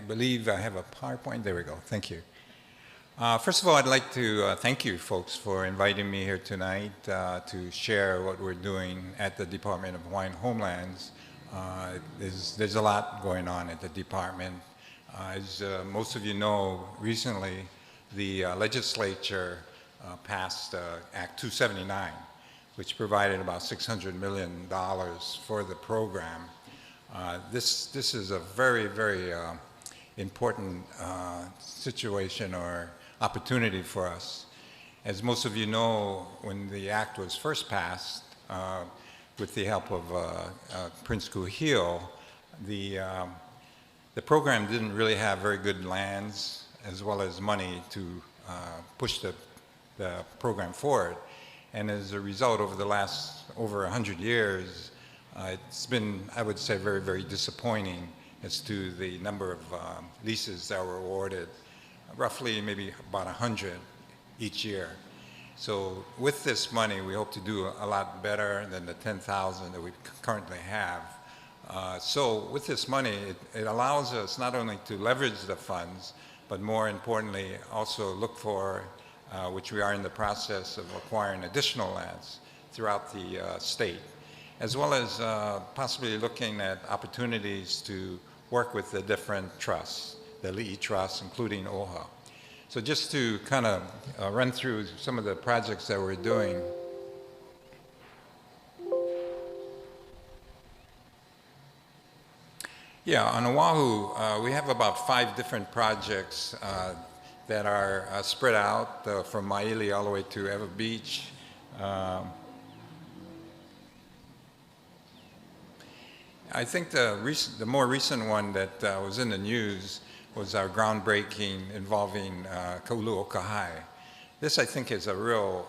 believe I have a PowerPoint. There we go. Thank you. First of all, I'd like to thank you folks for inviting me here tonight to share what we're doing at the Department of Hawaiian Homelands. There's a lot going on at the department. As most of you know, recently the legislature passed Act 279, which provided about $600 million for the program. This is a very, very important situation or opportunity for us. As most of you know, when the act was first passed, with the help of Prince Kuhio, the program didn't really have very good lands as well as money to push the program forward. And as a result, over the last over 100 years, it's been, I would say, very, very disappointing as to the number of leases that were awarded, roughly maybe about 100 each year. So with this money, we hope to do a lot better than the 10,000 that we currently have. So with this money, it allows us not only to leverage the funds, but more importantly, also look for, which we are in the process of acquiring additional lands throughout the state, as well as possibly looking at opportunities to work with the different trusts, the Li'i Trust, including OHA. So just to kind of run through some of the projects that we're doing. Yeah, on Oahu, we have about 5 different projects that are spread out from Maili all the way to Ewa Beach. I think the more recent one that was in the news was our groundbreaking involving Kaulu'okahai. This, I think, is a real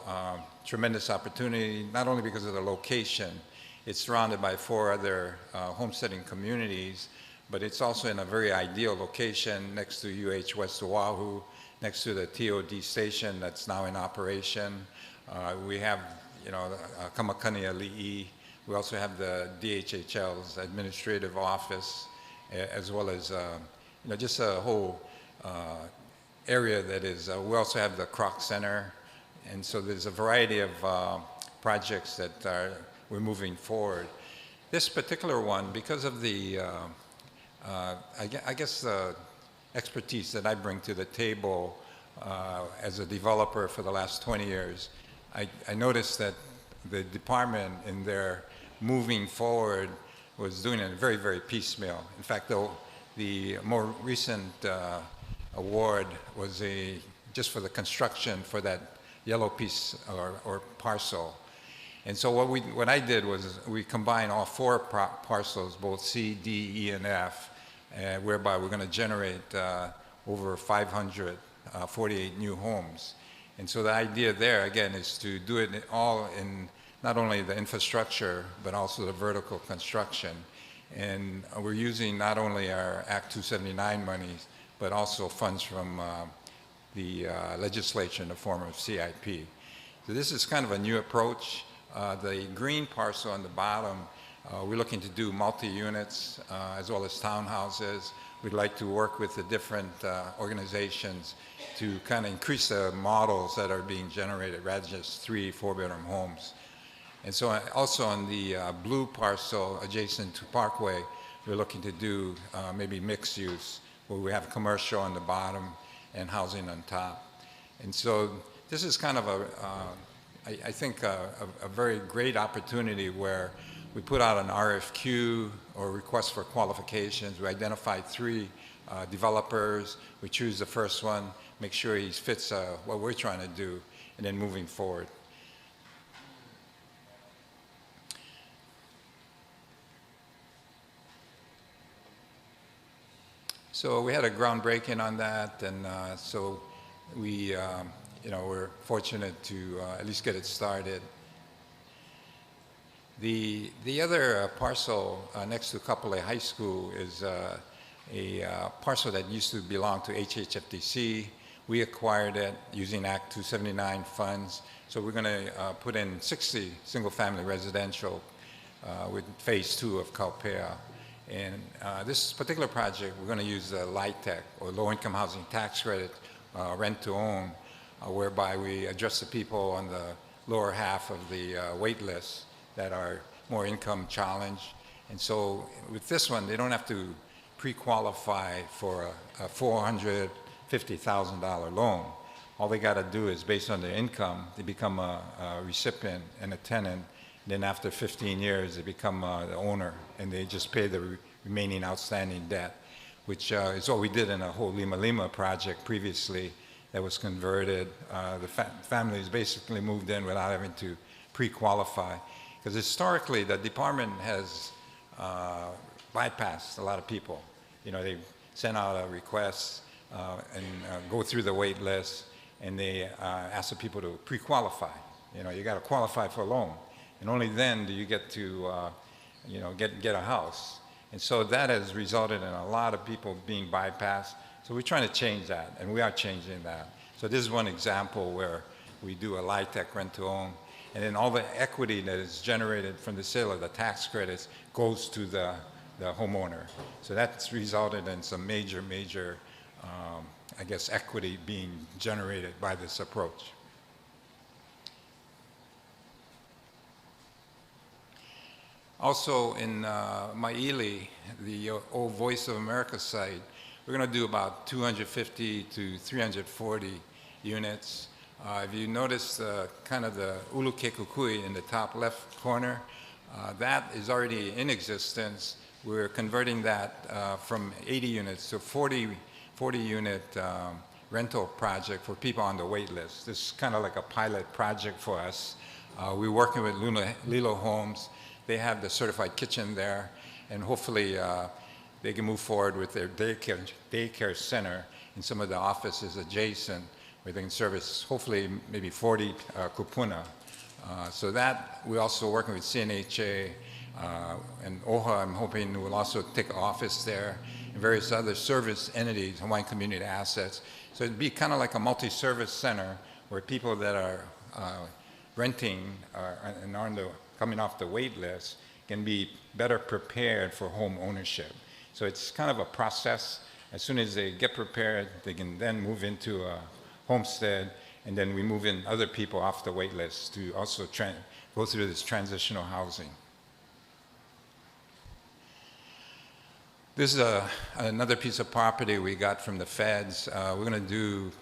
tremendous opportunity, not only because of the location. It's surrounded by 4 other homesteading communities, but it's also in a very ideal location next to UH West Oahu, next to the TOD station that's now in operation. We have, Kamakani Ali'i. We also have the DHHL's administrative office, as well as just a whole area that is, we also have the Kroc Center. And so there's a variety of projects that we're moving forward. This particular one, because of the, I guess the expertise that I bring to the table as a developer for the last 20 years, I noticed that the department in their moving forward was doing it very, very piecemeal. In fact, the more recent award was just for the construction for that yellow piece or parcel. And so what I did was we combined all 4 parcels, both C, D, E, and F, whereby we're going to generate over 548 new homes. And so the idea there, again, is to do it all in not only the infrastructure, but also the vertical construction. And we're using not only our Act 279 monies, but also funds from the legislature in the form of CIP. So this is kind of a new approach. The green parcel on the bottom, we're looking to do multi-units as well as townhouses. We'd like to work with the different organizations to kind of increase the models that are being generated rather than just 3, 4-bedroom homes. And so also on the blue parcel adjacent to Parkway, we're looking to do maybe mixed use, where we have commercial on the bottom and housing on top. And so this is kind of I think a very great opportunity where we put out an RFQ or request for qualifications. We identified 3 developers. We choose the first one, make sure he fits what we're trying to do, and then moving forward. So we had a groundbreaking on that, and so we, we're fortunate to at least get it started. The other parcel next to Kapolei High School is a parcel that used to belong to HHFDC. We acquired it using Act 279 funds. So we're going to put in 60 single-family residential with phase 2 of Kaupea. And this particular project, we're going to use the LIHTC, or Low Income Housing Tax Credit, rent to own, whereby we address the people on the lower half of the wait list that are more income challenged. And so with this one, they don't have to pre-qualify for a $450,000 loan. All they got to do is, based on their income, they become a recipient and a tenant. Then after 15 years, they become the owner, and they just pay the remaining outstanding debt, which is what we did in a whole Lima Lima project previously that was converted. The families basically moved in without having to pre-qualify. Because historically, the department has bypassed a lot of people. You know, they send out a request and go through the wait list, and they ask the people to pre-qualify. You know, you got to qualify for a loan, and only then do you get to, you know, get a house. And so that has resulted in a lot of people being bypassed. So we're trying to change that, and we are changing that. So this is one example where we do a LIHTC rent to own, and then all the equity that is generated from the sale of the tax credits goes to the homeowner. So that's resulted in some major, I guess, equity being generated by this approach. Also in Maili, the old Voice of America site, we're going to do about 250 to 340 units. If you notice kind of the ulu ke kukui in the top left corner, that is already in existence. We're converting that from 80 units to 40 unit rental project for people on the wait list. This is kind of like a pilot project for us. We're working with Lilo Homes. They have the certified kitchen there, and hopefully they can move forward with their daycare center in some of the offices adjacent, where they can service hopefully maybe 40 kupuna. So that we're also working with CNHA and OHA. I'm hoping we'll also take an office there, and various other service entities, Hawaiian Community Assets. So it'd be kind of like a multi-service center where people that are renting and are coming off the wait list can be better prepared for home ownership. So it's kind of a process. As soon as they get prepared, they can then move into a homestead, and then we move in other people off the wait list to also go through this transitional housing. This is another piece of property we got from the feds. We're going to do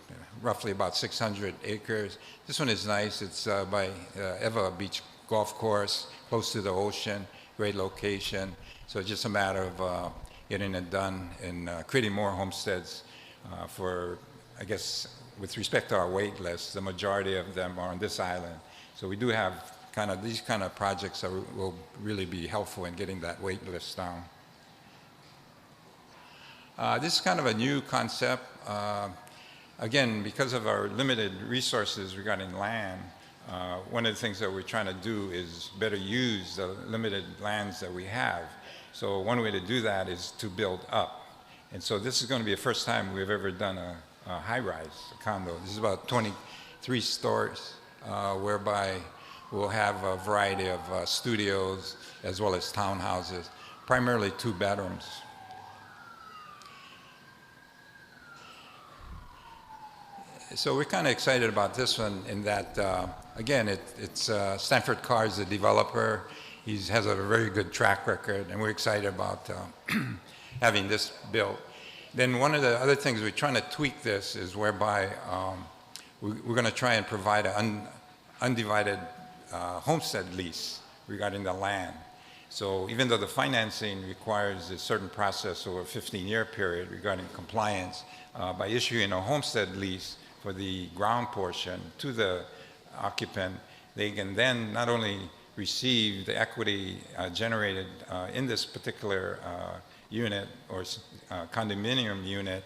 roughly about 600 acres. This one is nice. It's by Eva Beach Golf Course, close to the ocean, great location. So it's just a matter of getting it done and creating more homesteads for, I guess, with respect to our wait list, the majority of them are on this island. So we do have kind of these kind of projects that will really be helpful in getting that wait list down. This is kind of a new concept. Again, because of our limited resources regarding land, one of the things that we're trying to do is better use the limited lands that we have. So one way to do that is to build up. And so this is going to be the first time we've ever done a high-rise condo. This is about 23 stories, whereby we'll have a variety of studios as well as townhouses, primarily 2 bedrooms. So we're kind of excited about this one in that, again, it's Stanford Carr is the developer. He has a very good track record, and we're excited about having this built. Then one of the other things we're trying to tweak this is whereby we're going to try and provide an undivided homestead lease regarding the land. So even though the financing requires a certain process over a 15-year period regarding compliance, by issuing a homestead lease for the ground portion to the occupant, they can then not only receive the equity generated in this particular unit or condominium unit,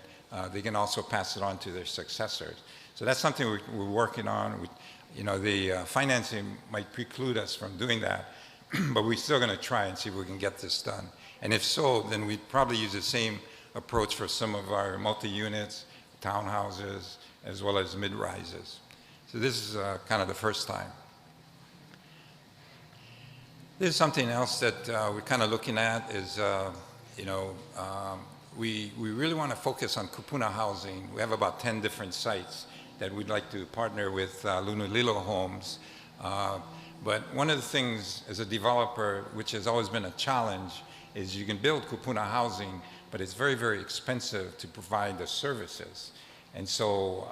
they can also pass it on to their successors. So that's something we're working on. You know, the financing might preclude us from doing that, but we're still going to try and see if we can get this done. And if so, then we'd probably use the same approach for some of our multi-units, townhouses, as well as mid-rises. So this is kind of the first time. This is something else that we're kind of looking at is you know, we really want to focus on kupuna housing. We have about 10 different sites that we'd like to partner with Lunulilo Homes. But one of the things as a developer, which has always been a challenge, is you can build kupuna housing, but it's very, very expensive to provide the services. And so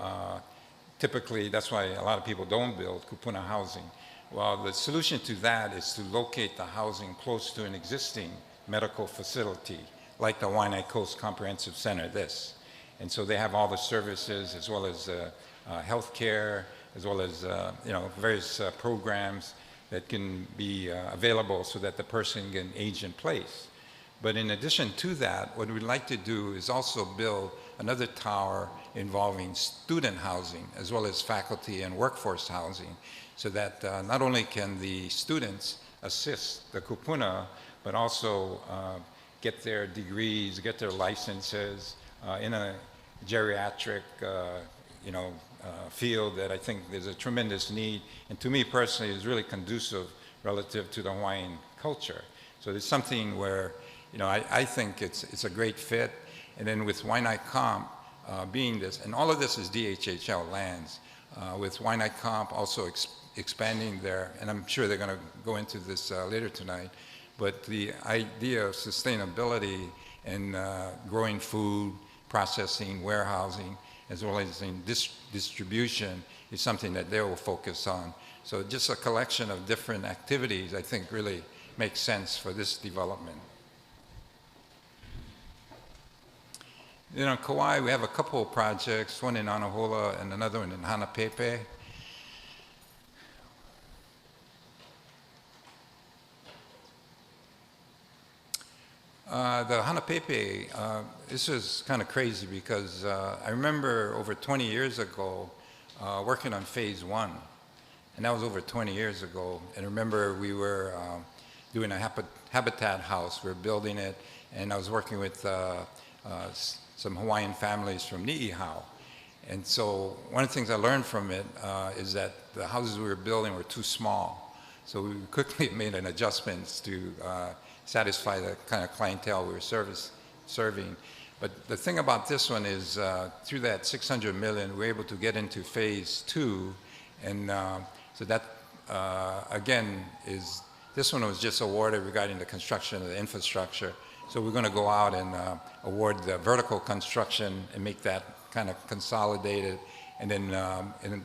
typically that's why a lot of people don't build kupuna housing. Well, the solution to that is to locate the housing close to an existing medical facility, like the Waiʻanae Coast Comprehensive Center, this. And so they have all the services as well as health care, as well as you know, various programs that can be available so that the person can age in place. But in addition to that, what we'd like to do is also build another tower involving student housing as well as faculty and workforce housing, so that not only can the students assist the kupuna, but also get their degrees, get their licenses in a geriatric you know, field that I think there's a tremendous need, and to me personally is really conducive relative to the Hawaiian culture. So there's something where, you know, I think it's a great fit. And then with Waiʻanae Comp being this, and all of this is DHHL lands, with Waiʻanae Comp also expanding there, and I'm sure they're going to go into this later tonight, but the idea of sustainability and growing food, processing, warehousing, as well as in distribution is something that they will focus on. So just a collection of different activities I think really makes sense for this development. You know, in Kauai, we have a couple of projects, one in Anahola and another one in Hanapepe. The Hanapepe, this was kind of crazy because I remember over 20 years ago working on phase 1, and that was over 20 years ago. And I remember we were doing a habitat house, we were building it, and I was working with some Hawaiian families from Ni'ihau. And so one of the things I learned from it is that the houses we were building were too small. So we quickly made an adjustments to satisfy the kind of clientele we were serving. But the thing about this one is through that 600 million, we're able to get into phase 2. And so that, again, this one was just awarded regarding the construction of the infrastructure. So we're going to go out and award the vertical construction and make that kind of consolidated, and then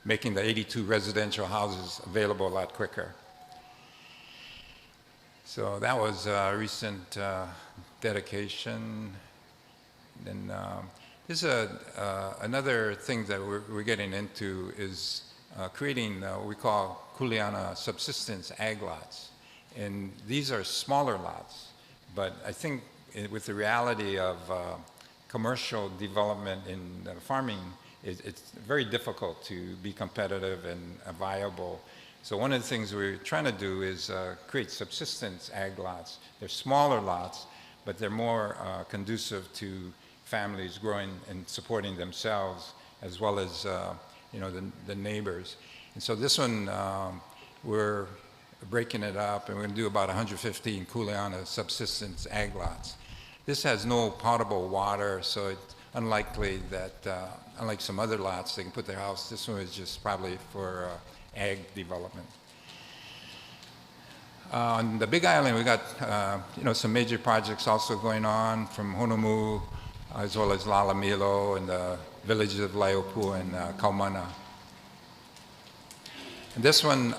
making the 82 residential houses available a lot quicker. So that was a recent dedication. Then this is another thing that we're getting into is creating what we call kuleana subsistence ag lots. And these are smaller lots. But I think with the reality of commercial development in farming, it's very difficult to be competitive and viable. So one of the things we're trying to do is create subsistence ag lots. They're smaller lots, but they're more conducive to families growing and supporting themselves, as well as you know, the neighbors. And so this one, we're breaking it up, and we're going to do about 115 kuleana subsistence ag lots. This has no potable water, so it's unlikely that, unlike some other lots, they can put their house. This one is just probably for ag development. On the Big Island, we got you know, some major projects also going on from Honolulu, as well as Lalamilo and the villages of Laiopua and Kaumana. And this one,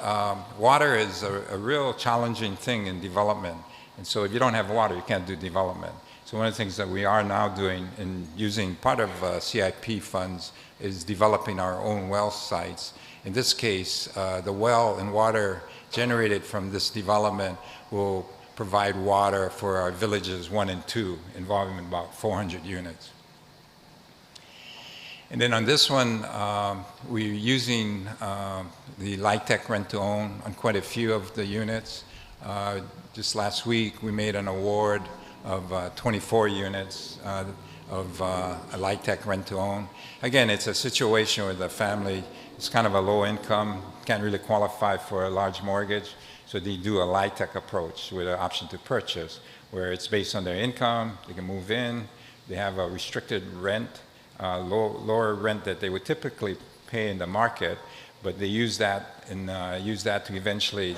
water is a real challenging thing in development. And so if you don't have water, you can't do development. So one of the things that we are now doing in using part of CIP funds is developing our own well sites. In this case, the well and water generated from this development will provide water for our villages 1 and 2, involving about 400 units. And then on this one, we're using the LIHTC rent-to-own on quite a few of the units. Just last week, we made an award of 24 units of a LIHTC rent-to-own. Again, it's a situation where the family is kind of a low income, can't really qualify for a large mortgage, so they do a LIHTC approach with an option to purchase. where it's based on their income, they can move in, they have a restricted rent, lower rent that they would typically pay in the market, but they use that and use that to eventually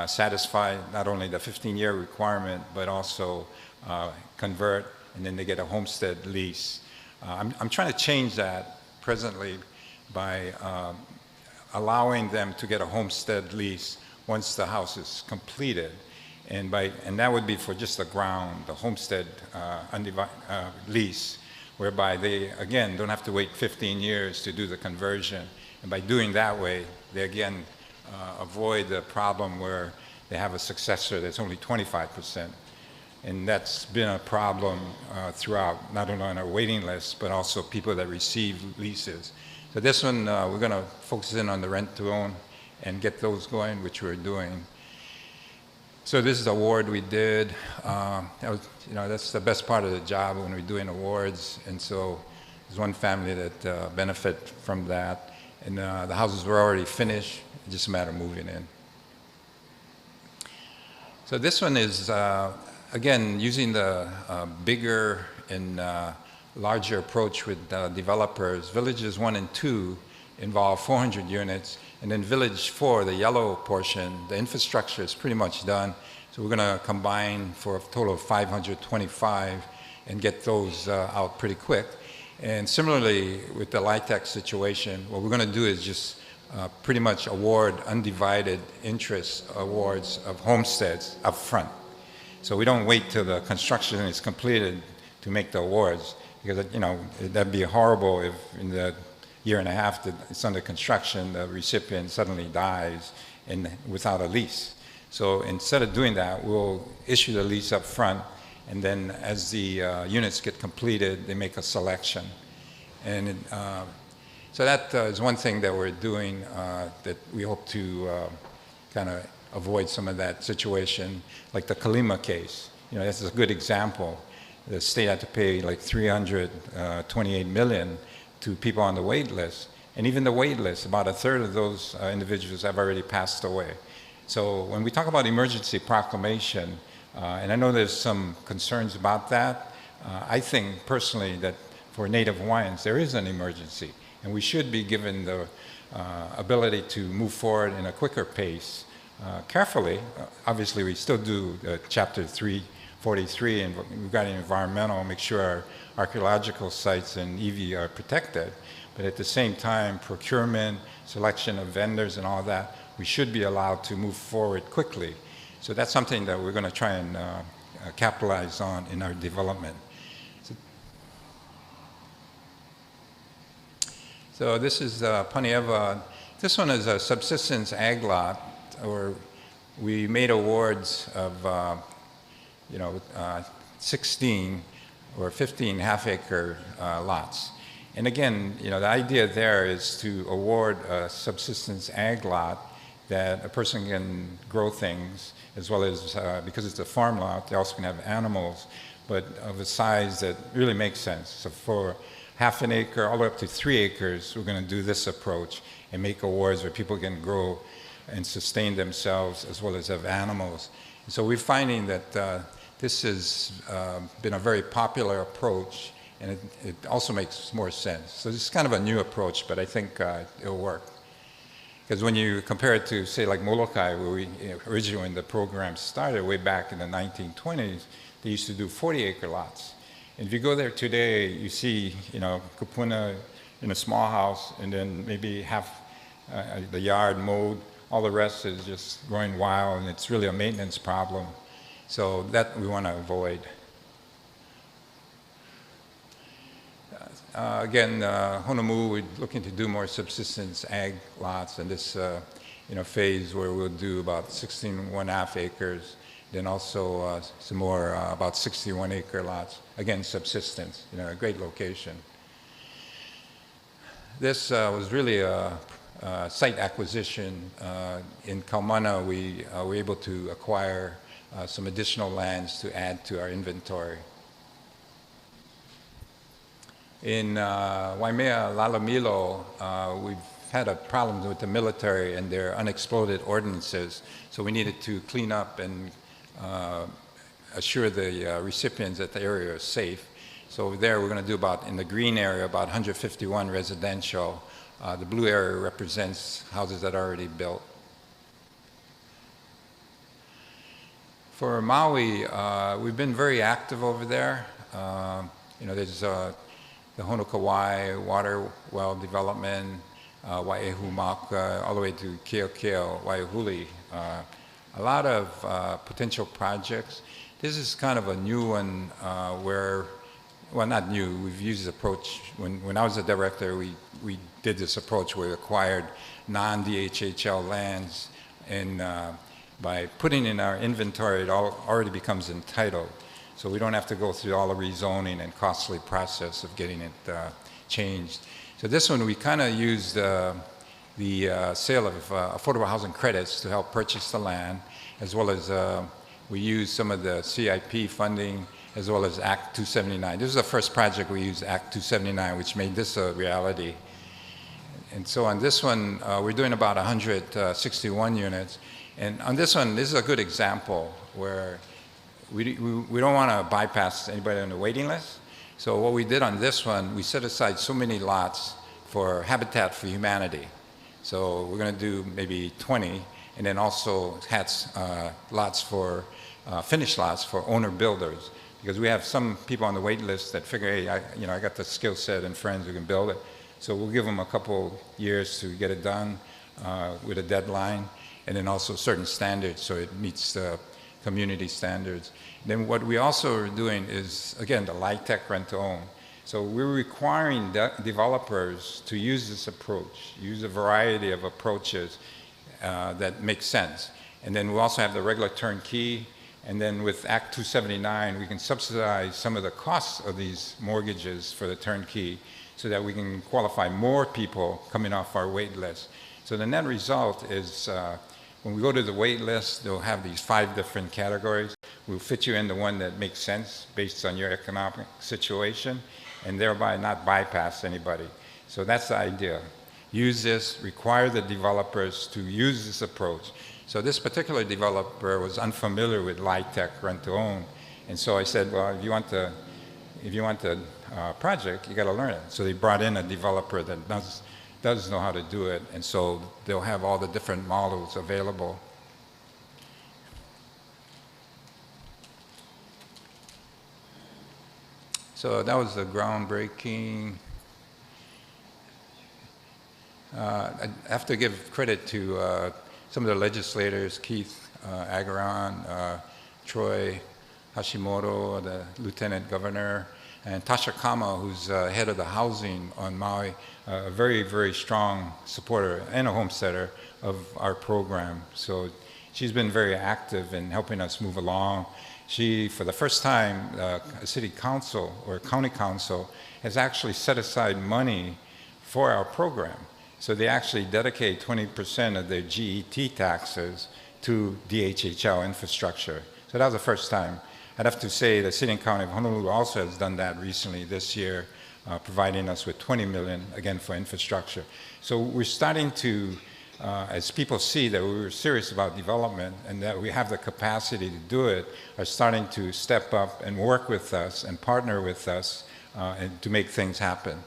satisfy not only the 15-year requirement, but also convert, and then they get a homestead lease. I'm trying to change that presently by allowing them to get a homestead lease once the house is completed. And that would be for just the ground, the homestead lease, whereby they, again, don't have to wait 15 years to do the conversion. And by doing that way, they again avoid the problem where they have a successor that's only 25%. And that's been a problem throughout, not only on our waiting list, but also people that receive leases. So this one, we're going to focus in on the rent to own and get those going, which we're doing. So this is an award we did. That's the best part of the job when we're doing awards. And so there's one family that benefit from that. And the houses were already finished, it's just a matter of moving in. So this one is, again, using the bigger and larger approach with developers. Villages 1 and 2 involve 400 units. And then Village 4, the yellow portion, the infrastructure is pretty much done. So we're going to combine for a total of 525 and get those out pretty quick. And similarly, with the LIHTC situation, what we're going to do is just pretty much award undivided interest awards of homesteads up front. So we don't wait till the construction is completed to make the awards, because that'd be horrible if in the year and a half that it's under construction, the recipient suddenly dies and without a lease. So instead of doing that, we'll issue the lease up front, and then as the units get completed, they make a selection. And so that is one thing that we're doing that we hope to kind of avoid some of that situation, like the Kalima case. That's a good example. The state had to pay like $328 million to people on the wait list. And even the wait list, about a third of those individuals have already passed away. So when we talk about emergency proclamation, and I know there's some concerns about that, I think personally that for Native Hawaiians, there is an emergency. And we should be given the ability to move forward in a quicker pace, carefully. Obviously, we still do Chapter 343, and we've got environmental, make sure our archaeological sites and EV are protected. But at the same time, procurement, selection of vendors and all that, we should be allowed to move forward quickly. So that's something that we're going to try and capitalize on in our development. So this is Panieva. This one is a subsistence ag lot, where we made awards of 16 or 15 half-acre lots. And again, the idea there is to award a subsistence ag lot that a person can grow things, as well as, because it's a farm lot, they also can have animals, but of a size that really makes sense. So for half an acre, all the way up to 3 acres, we're going to do this approach and make awards where people can grow and sustain themselves, as well as have animals. And so we're finding that this has been a very popular approach, and it also makes more sense. So this is kind of a new approach, but I think it'll work. Because when you compare it to, say, like Molokai, where we originally, when the program started way back in the 1920s, they used to do 40-acre lots. And if you go there today, you see, kupuna in a small house, and then maybe half the yard mowed. All the rest is just growing wild, and it's really a maintenance problem. So that we want to avoid. Again, Honomu, we're looking to do more subsistence ag lots in this phase where we'll do about 16.5 acres, then also some more about 61-acre lots. Again, subsistence, a great location. This was really a site acquisition. In Kaumana, we were able to acquire some additional lands to add to our inventory. In Waimea, Lalamilo, we've had a problem with the military and their unexploded ordnances, so we needed to clean up and assure the recipients that the area is safe. So over there, we're going to do about, in the green area, about 151 residential. The blue area represents houses that are already built. For Maui, we've been very active over there. There's the Honokawai water well development, Waiʻehu Maka, all the way to Keokeo, Waiahuli. A lot of potential projects. This is kind of a new one where, well, not new, we've used this approach. When I was a director, we did this approach where we acquired non-DHHL lands, and by putting in our inventory, it already becomes entitled. So we don't have to go through all the rezoning and costly process of getting it changed. So this one, we kind of used the sale of affordable housing credits to help purchase the land, as well as we used some of the CIP funding, as well as Act 279. This is the first project we used, Act 279, which made this a reality. And so on this one, we're doing about 161 units. And on this one, this is a good example where we don't want to bypass anybody on the waiting list. So what we did on this one, we set aside so many lots for Habitat for Humanity. So we're going to do maybe 20, and then also lots for finished lots for owner builders, because we have some people on the wait list that figure, hey, I got the skill set and friends who can build it. So we'll give them a couple years to get it done with a deadline, and then also certain standards so it meets the community standards. Then what we also are doing is, again, the LIHTC rent-to-own. So we're requiring developers to use this approach, use a variety of approaches that make sense. And then we also have the regular turnkey, and then with Act 279, we can subsidize some of the costs of these mortgages for the turnkey so that we can qualify more people coming off our wait list. So the net result is when we go to the wait list, they'll have these 5 different categories. We'll fit you in the one that makes sense based on your economic situation, and thereby not bypass anybody. So that's the idea. Use this, require the developers to use this approach. So this particular developer was unfamiliar with LIHTC rent-to-own, and so I said, well, if you want the project, you got to learn it. So they brought in a developer that does know how to do it, and so they'll have all the different models available. So that was the groundbreaking. I have to give credit to some of the legislators, Keith Agaran, Troy Hashimoto, the Lieutenant Governor, and Tasha Kama, who's head of the housing on Maui, a very, very strong supporter and a homesteader of our program. So she's been very active in helping us move along. She, for the first time, a city council or county council has actually set aside money for our program. So they actually dedicate 20% of their GET taxes to DHHL infrastructure. So that was the first time. I'd have to say the City and County of Honolulu also has done that recently this year, providing us with $20 million, again, for infrastructure. So we're starting to, as people see that we were serious about development and that we have the capacity to do it, are starting to step up and work with us and partner with us and to make things happen.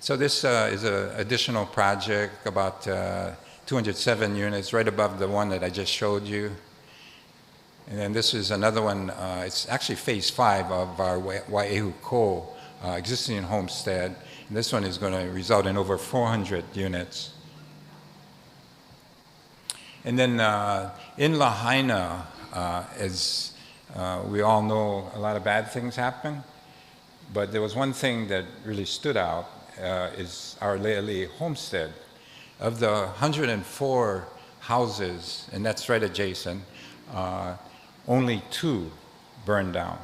So this is an additional project, about 207 units, right above the one that I just showed you. And then this is another one, it's actually phase 5 of our Waiʻehu Ko existing homestead. And this one is going to result in over 400 units. And then in Lahaina, as we all know, a lot of bad things happen. But there was one thing that really stood out, is our Le'ali homestead. Of the 104 houses, and that's right adjacent, only 2 burned down.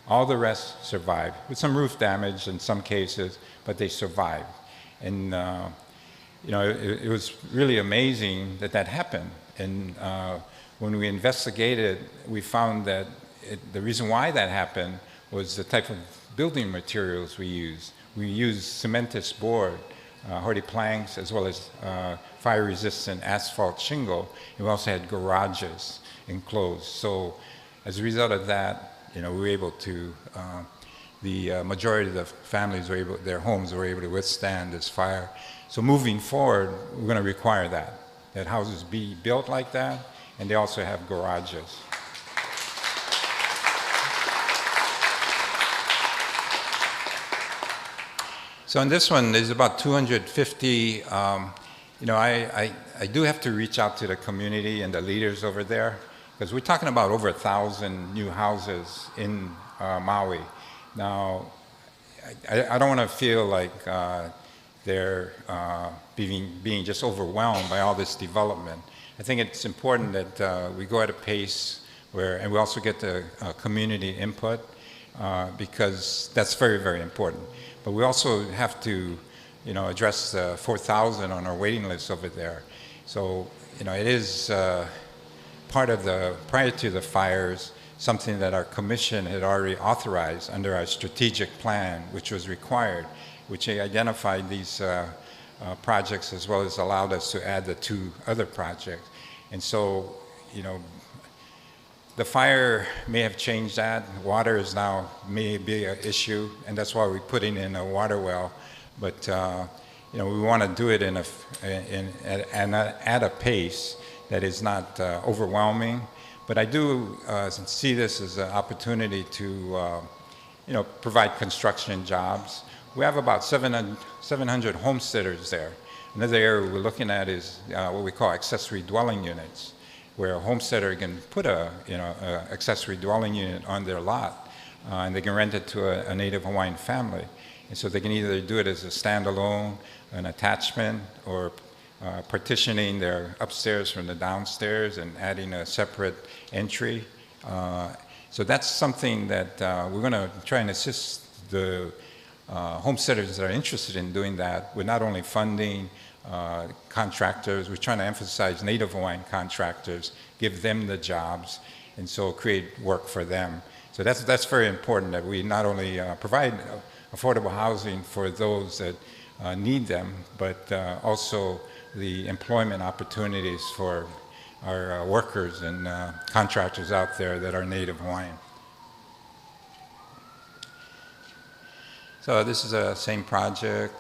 All the rest survived, with some roof damage in some cases, but they survived. And it was really amazing that that happened. And when we investigated, we found that the reason why that happened was the type of building materials we used. We used cementous board, hardy planks, as well as fire-resistant asphalt shingle, and we also had garages enclosed. So as a result of that, we were able to, the majority of the families were able, their homes were able to withstand this fire. So moving forward, we're going to require that houses be built like that, and they also have garages. So in this one, there's about 250. I do have to reach out to the community and the leaders over there, because we're talking about over 1,000 new houses in Maui. Now, I don't want to feel like they're being just overwhelmed by all this development. I think it's important that we go at a pace and we also get the community input, because that's very, very important. But we also have to, address the 4,000 on our waiting list over there. So, it is part of prior to the fires, something that our commission had already authorized under our strategic plan, which was required, which identified these projects as well as allowed us to add the 2 other projects. And so, the fire may have changed that. Water is now may be an issue, and that's why we're putting in a water well. But we want to do it at a pace that is not overwhelming. But I do see this as an opportunity to provide construction jobs. We have about 700 homesteaders there. Another area we're looking at is what we call accessory dwelling units, where a homesteader can put a accessory dwelling unit on their lot, and they can rent it to a Native Hawaiian family. And so they can either do it as a standalone, an attachment, or partitioning their upstairs from the downstairs and adding a separate entry. So that's something that we're going to try and assist the homesteaders that are interested in doing that with not only funding, contractors. We're trying to emphasize Native Hawaiian contractors, give them the jobs, and so create work for them. So that's very important, that we not only provide affordable housing for those that need them, but also the employment opportunities for our workers and contractors out there that are Native Hawaiian. So this is the same project.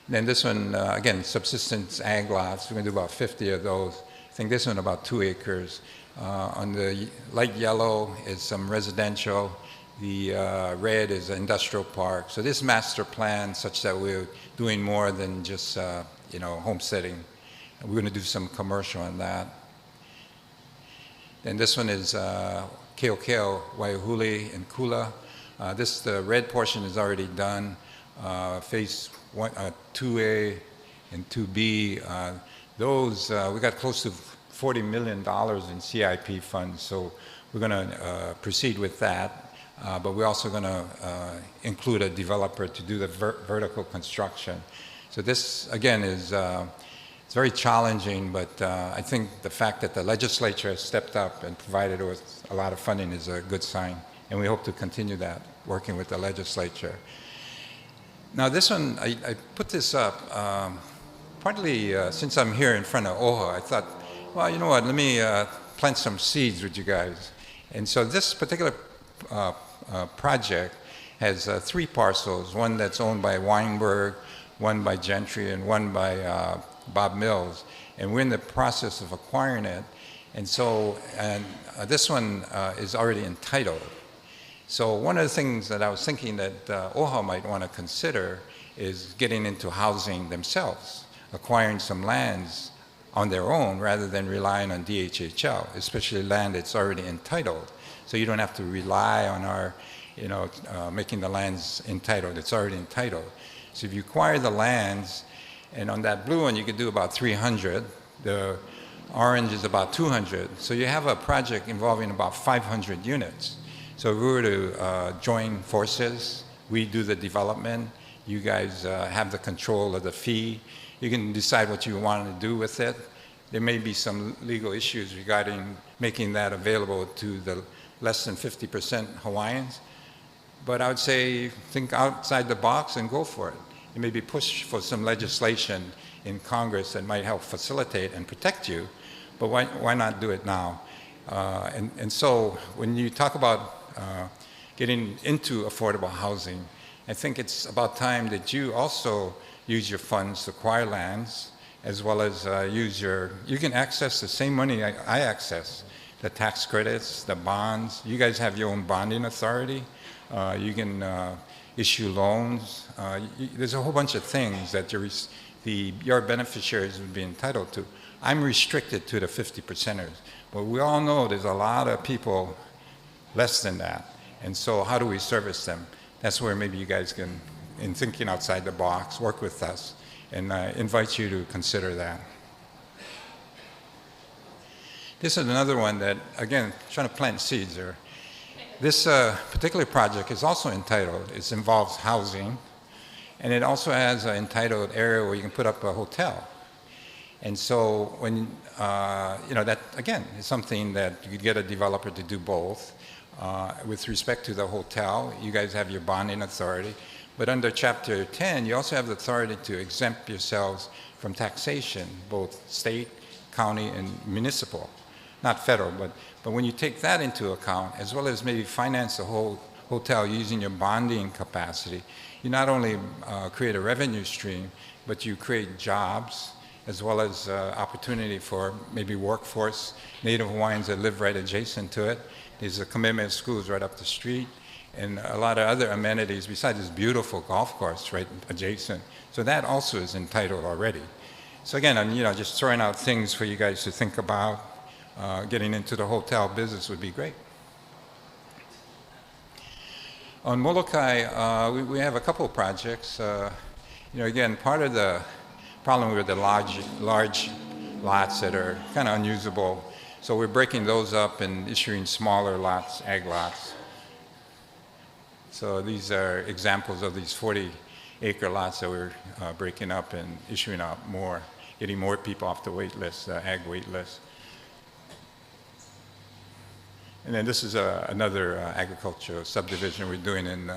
Then this one, again, subsistence ag lots. We're going to do about 50 of those. I think this one about 2 acres. On the light yellow is some residential. The red is an industrial park. So this master plan, such that we're doing more than just homesteading. We're going to do some commercial on that. Then this one is Keokeo, Waiahuli, and Kula. The red portion is already done. Phase 2A and 2B, those, we got close to $40 million in CIP funds, so we're going to proceed with that. But we're also going to include a developer to do the vertical construction. So this, again, is it's very challenging, but I think the fact that the legislature has stepped up and provided us with a lot of funding is a good sign, and we hope to continue that, working with the legislature. Now this one, I put this up partly since I'm here in front of OHA. I thought, well, you know what, let me plant some seeds with you guys. And so this particular project has 3 parcels, one that's owned by Weinberg, one by Gentry, and one by Bob Mills. And we're in the process of acquiring it. And so this one is already entitled. So one of the things that I was thinking that OHA might want to consider is getting into housing themselves, acquiring some lands on their own rather than relying on DHHL, especially land that's already entitled. So you don't have to rely on our, making the lands entitled. It's already entitled. So if you acquire the lands, and on that blue one you could do about 300, the orange is about 200. So you have a project involving about 500 units. So if we were to join forces, we do the development, you guys have the control of the fee, you can decide what you want to do with it. There may be some legal issues regarding making that available to the less than 50% Hawaiians, but I would say think outside the box and go for it. you maybe push for some legislation in Congress that might help facilitate and protect you, but why not do it now? And so when you talk about getting into affordable housing, I think it's about time that you also use your funds to acquire lands, as well as you can access the same money I access, the tax credits, the bonds. You guys have your own bonding authority. You can issue loans. There's a whole bunch of things that your beneficiaries would be entitled to. I'm restricted to the 50%ers, but we all know there's a lot of people less than that. And so how do we service them? That's where maybe you guys can, in thinking outside the box, work with us, and I invite you to consider that. This is another one that, again, trying to plant seeds there. This particular project is also entitled. It involves housing, and it also has an entitled area where you can put up a hotel. And so when, that, again, is something that you could get a developer to do both. With respect to the hotel, you guys have your bonding authority. But under Chapter 10, you also have the authority to exempt yourselves from taxation, both state, county, and municipal. Not federal, but when you take that into account, as well as maybe finance the whole hotel using your bonding capacity, you not only create a revenue stream, but you create jobs, as well as opportunity for maybe workforce, Native Hawaiians that live right adjacent to it. There's a commitment of schools right up the street, and a lot of other amenities besides this beautiful golf course right adjacent. So that also is entitled already. So again, I'm just throwing out things for you guys to think about. Getting into the hotel business would be great. On Molokai, we have a couple of projects. Again, part of the problem with the large lots that are kind of unusable, so we're breaking those up and issuing smaller lots, ag lots. So these are examples of these 40-acre lots that we're breaking up and issuing out more, getting more people off the wait list, the ag wait list. And then this is another agricultural subdivision we're doing in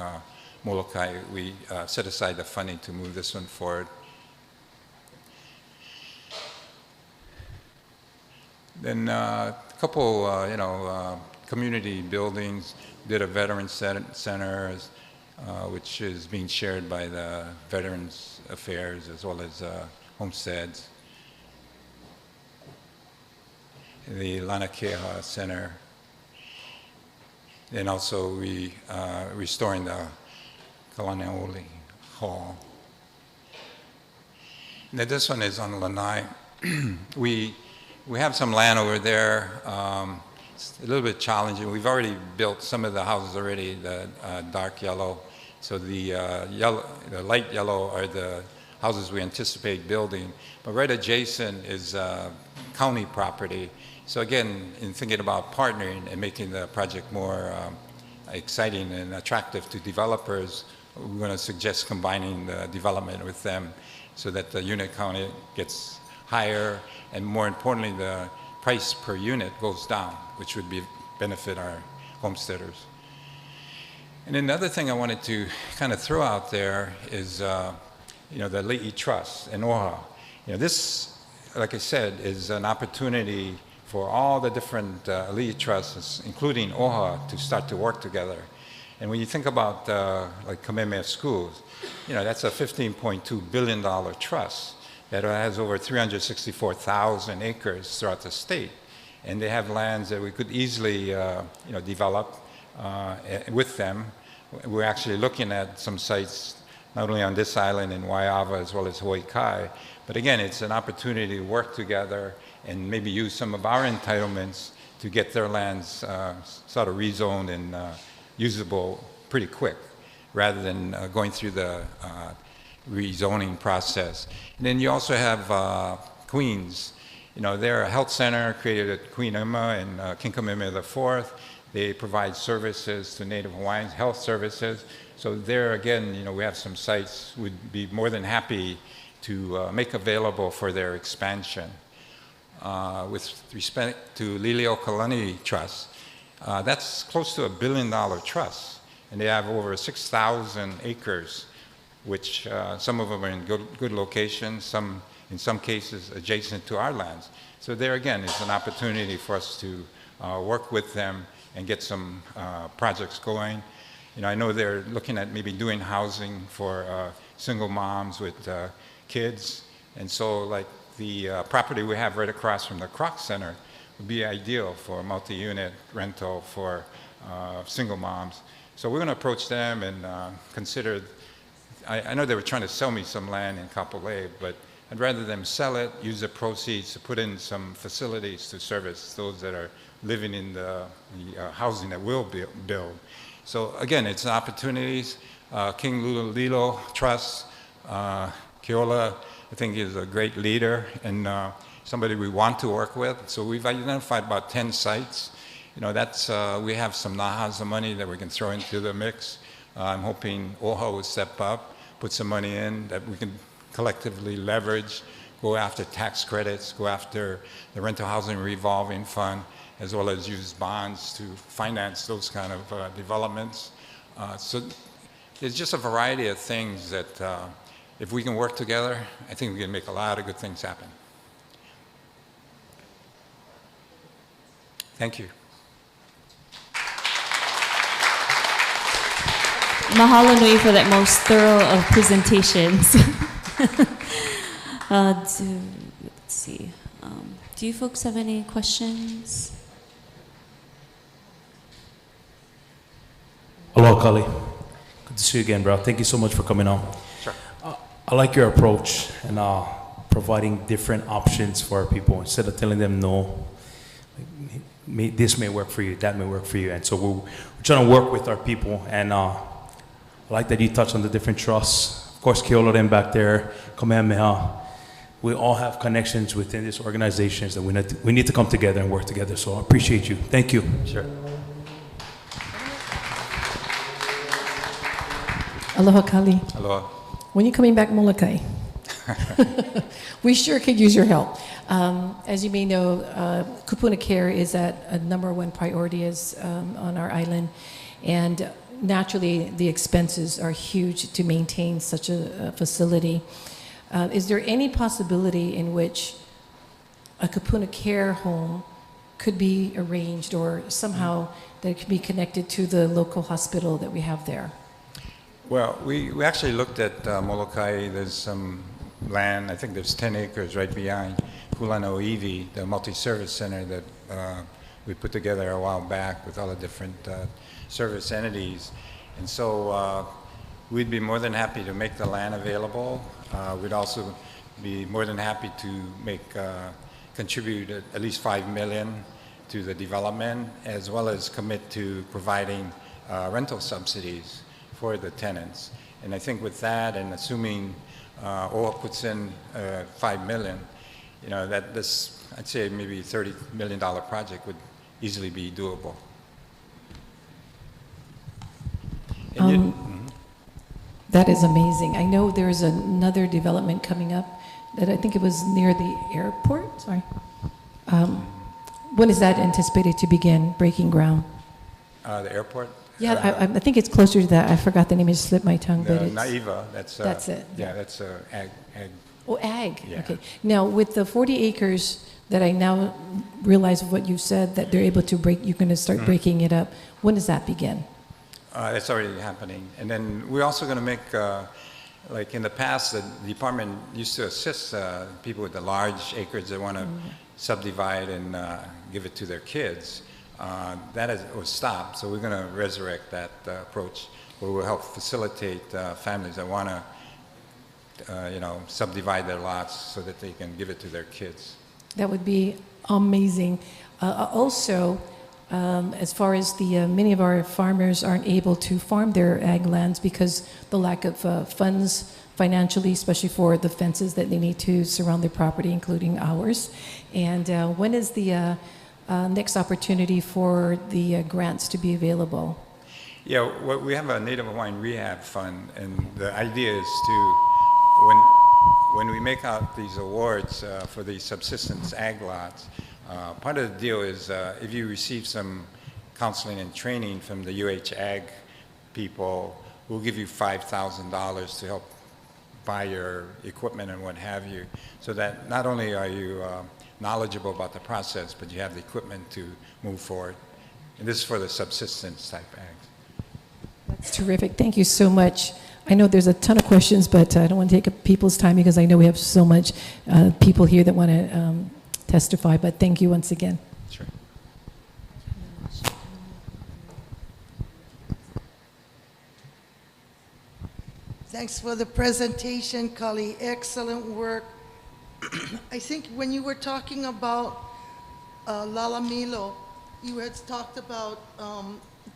Molokai. We set aside the funding to move this one forward. Then a couple, community buildings. Did a veteran center, which is being shared by the Veterans Affairs as well as homesteads. The Lanakeha Center. And also restoring the Kalaniaoli Hall. Now this one is on Lanai. We have some land over there. It's a little bit challenging. We've already built some of the houses already, the dark yellow. So the light yellow are the houses we anticipate building. But right adjacent is county property. So again, in thinking about partnering and making the project more exciting and attractive to developers, we're going to suggest combining the development with them so that the unit count gets higher, and more importantly, the price per unit goes down, which would benefit our homesteaders. And another thing I wanted to kind of throw out there is, the Le'i Trust and OHA. This, like I said, is an opportunity for all the different Le'i trusts, including OHA, to start to work together. And when you think about like Kamehameha Schools, that's a $15.2 billion trust that has over 364,000 acres throughout the state. And they have lands that we could easily develop with them. We're actually looking at some sites, not only on this island in Waiava as well as Hawaii Kai, but again, it's an opportunity to work together and maybe use some of our entitlements to get their lands sort of rezoned and usable pretty quick, rather than going through the rezoning process. And then you also have Queens. They're a health center created at Queen Emma and King Kamehameha IV. They provide services to Native Hawaiians, health services. So there again, we have some sites we'd be more than happy to make available for their expansion. With respect to Liliuokalani Trust, that's close to $1 billion trust, and they have over 6,000 acres which some of them are in good locations, in some cases adjacent to our lands. So there again is an opportunity for us to work with them and get some projects going. I know they're looking at maybe doing housing for single moms with kids. And so like the property we have right across from the Kroc Center would be ideal for multi-unit rental for single moms. So we're going to approach them and consider, I know they were trying to sell me some land in Kapolei, but I'd rather them sell it, use the proceeds to put in some facilities to service those that are living in the housing that we'll build. So again, it's opportunities. King Lulililo Trust, Keola, I think is a great leader and somebody we want to work with. So we've identified about 10 sites. We have some nahaza money that we can throw into the mix. I'm hoping OHA will step up, put some money in that we can collectively leverage, go after tax credits, go after the rental housing revolving fund, as well as use bonds to finance those kind of developments. So there's just a variety of things that if we can work together, I think we can make a lot of good things happen. Thank you. Mahalo nui for that most thorough of presentations. Let's see. Do you folks have any questions? Aloha, Kali. Good to see you again, bro. Thank you so much for coming on. Sure. I like your approach and providing different options for our people instead of telling them no. This may work for you, that may work for you. And so we're trying to work with our people. And I like that you touched on the different trusts. Of course, Keola them back there, Kamehameha. We all have connections within these organizations that we need to come together and work together. So I appreciate you. Thank you. Sure. Aloha, Kali. Aloha. When you're coming back Molokai, we sure could use your help. As you may know, kupuna care is at a #1 priority on our island, and naturally the expenses are huge to maintain such a facility. Is there any possibility in which a kupuna care home could be arranged or somehow that it could be connected to the local hospital that we have there? Well, we actually looked at Molokai. There's some land, I think there's 10 acres right behind Kulanoivi, the multi-service center that we put together a while back with all the different service entities. And so we'd be more than happy to make the land available. We'd also be more than happy to contribute at least $5 million to the development, as well as commit to providing rental subsidies for the tenants. And I think with that, and assuming OHA puts in $5 million, that this, I'd say maybe $30 million project would easily be doable. That is amazing. I know there's another development coming up that I think it was near the airport. Sorry. When is that anticipated to begin breaking ground? The airport? Yeah, I think it's closer to that. I forgot the name. It just slipped my tongue. But it's Naiva. That's it. Yeah, that's ag. Oh, ag. Yeah. Okay. Now, with the 40 acres that I now realize what you said, that they're able to you're going to start breaking it up. When does that begin? That's already happening. And then we're also going to make, like in the past, the department used to assist people with the large acreage that want to subdivide and give it to their kids. That was stopped, so we're going to resurrect that approach where we'll help facilitate families that want to subdivide their lots so that they can give it to their kids. That would be amazing. Also, as far as the many of our farmers aren't able to farm their ag lands because the lack of funds financially, especially for the fences that they need to surround their property, including ours. And when is the next opportunity for the grants to be available? Yeah, well, we have a Native Hawaiian Rehab Fund, and the idea is to, when we make out these awards for the subsistence ag lots, part of the deal is if you receive some counseling and training from the UH Ag people, we'll give you $5,000 to help buy your equipment and what have you, so that not only are you knowledgeable about the process, but you have the equipment to move forward. And this is for the subsistence type ags. That's terrific. Thank you so much. I know there's a ton of questions, but I don't want to take up people's time because I know we have so much people here that want to testify, but thank you once again. Sure. Thanks for the presentation, Kali. Excellent work. I think when you were talking about Lalamilo, you had talked about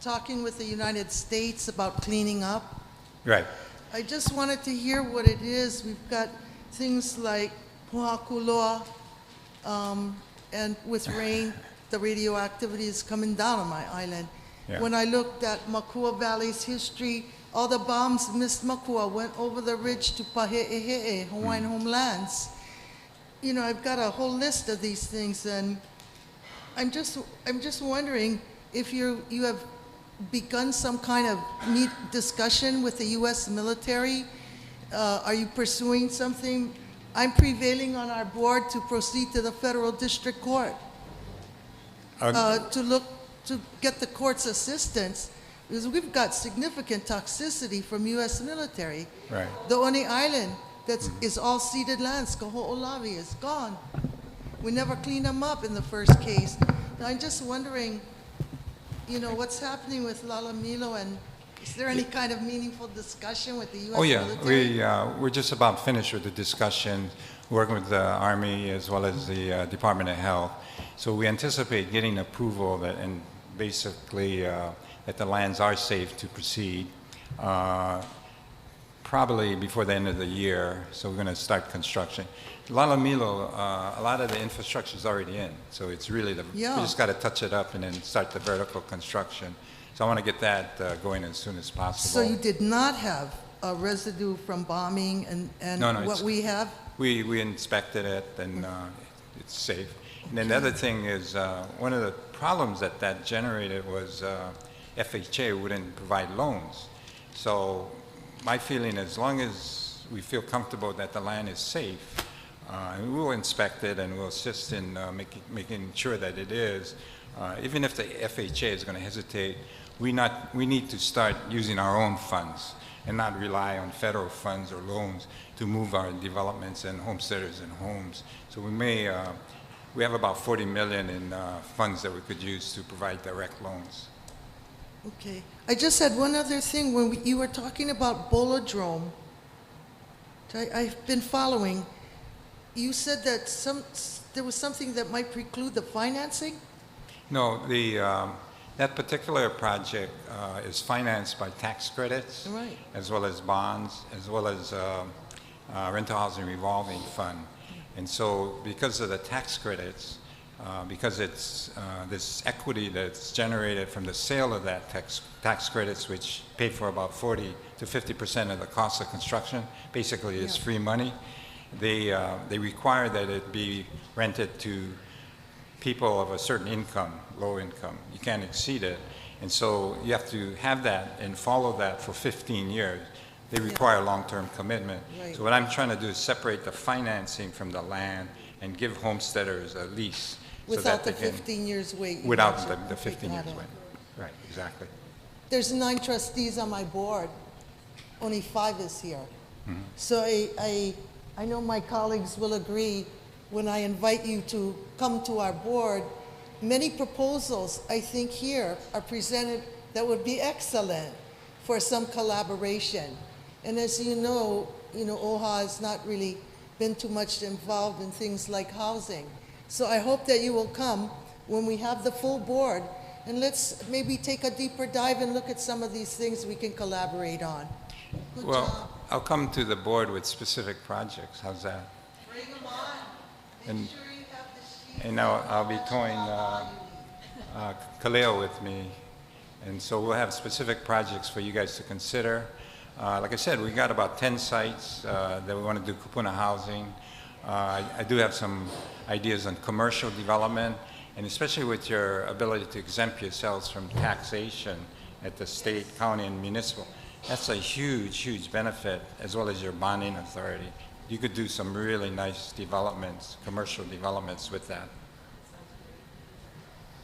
talking with the United States about cleaning up. Right. I just wanted to hear what it is. We've got things like Puhakuloa, and with rain, the radioactivity is coming down on my island. Yeah. When I looked at Makua Valley's history, all the bombs missed Makua, went over the ridge to Pahe'ehe'e, Hawaiian homelands. You know, I've got a whole list of these things, and I'm just wondering if you have begun some kind of discussion with the U.S. military. Are you pursuing something? I'm prevailing on our board to proceed to the federal district court to get the court's assistance, because we've got significant toxicity from U.S. military. Right. The only island that is all ceded lands, Kaho'olawi, is gone. We never cleaned them up in the first case. Now, I'm just wondering, you know, what's happening with Lalamilo, and is there any kind of meaningful discussion with the U.S. Oh yeah, military? we're just about finished with the discussion, working with the Army as well as the Department of Health. So we anticipate getting approval that, and basically that the lands are safe to proceed, probably before the end of the year. So we're going to start construction. Lalamilo, a lot of the infrastructure is already in, so it's really we just got to touch it up and then start the vertical construction. So I want to get that going as soon as possible. So you did not have a residue from bombing and No, what we have? We inspected it, and it's safe. And then the other thing is, one of the problems that generated was FHA wouldn't provide loans. So my feeling, as long as we feel comfortable that the land is safe, and we'll inspect it and we'll assist in making sure that it is. Even if the FHA is going to hesitate, we need to start using our own funds and not rely on federal funds or loans to move our developments and homesteaders and homes. So we have about 40 million in funds that we could use to provide direct loans. Okay. I just had one other thing. When you were talking about Bolodrome, I've been following. You said that there was something that might preclude the financing? No, that particular project is financed by tax credits, Right. as well as bonds, as well as rental housing revolving fund. And so because of the tax credits, because it's this equity that's generated from the sale of that tax credits, which pay for about 40 to 50% of the cost of construction, basically it's free money. They require that it be rented to people of a certain income, low income. You can't exceed it. And so you have to have that and follow that for 15 years. They require long-term commitment. Right. So what I'm trying to do is separate the financing from the land and give homesteaders a lease. Without so the that they 15 years wait. can, without You the take 15 years that out. wait. Right, exactly. There's 9 trustees on my board. Only 5 is here. Mm-hmm. So I know my colleagues will agree when I invite you to come to our board. Many proposals, I think, here are presented that would be excellent for some collaboration. And as you know, OHA has not really been too much involved in things like housing. So I hope that you will come when we have the full board, and let's maybe take a deeper dive and look at some of these things we can collaborate on. Good Well, job. I'll come to the board with specific projects. How's that? Bring them on. Make And- sure you have the sheets. And now I'll be towing Kaleo with me. And so we'll have specific projects for you guys to consider. Like I said, we got about 10 sites that we want to do kupuna housing. I do have some ideas on commercial development, and especially with your ability to exempt yourselves from taxation at the state, county, and municipal. That's a huge, huge benefit, as well as your bonding authority. You could do some really nice developments, commercial developments with that.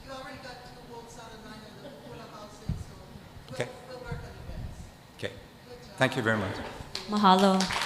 You already got 2 votes out of 9 of the Kupuna housing, so Okay. we'll work on events. Okay. Thank you very much. Mahalo.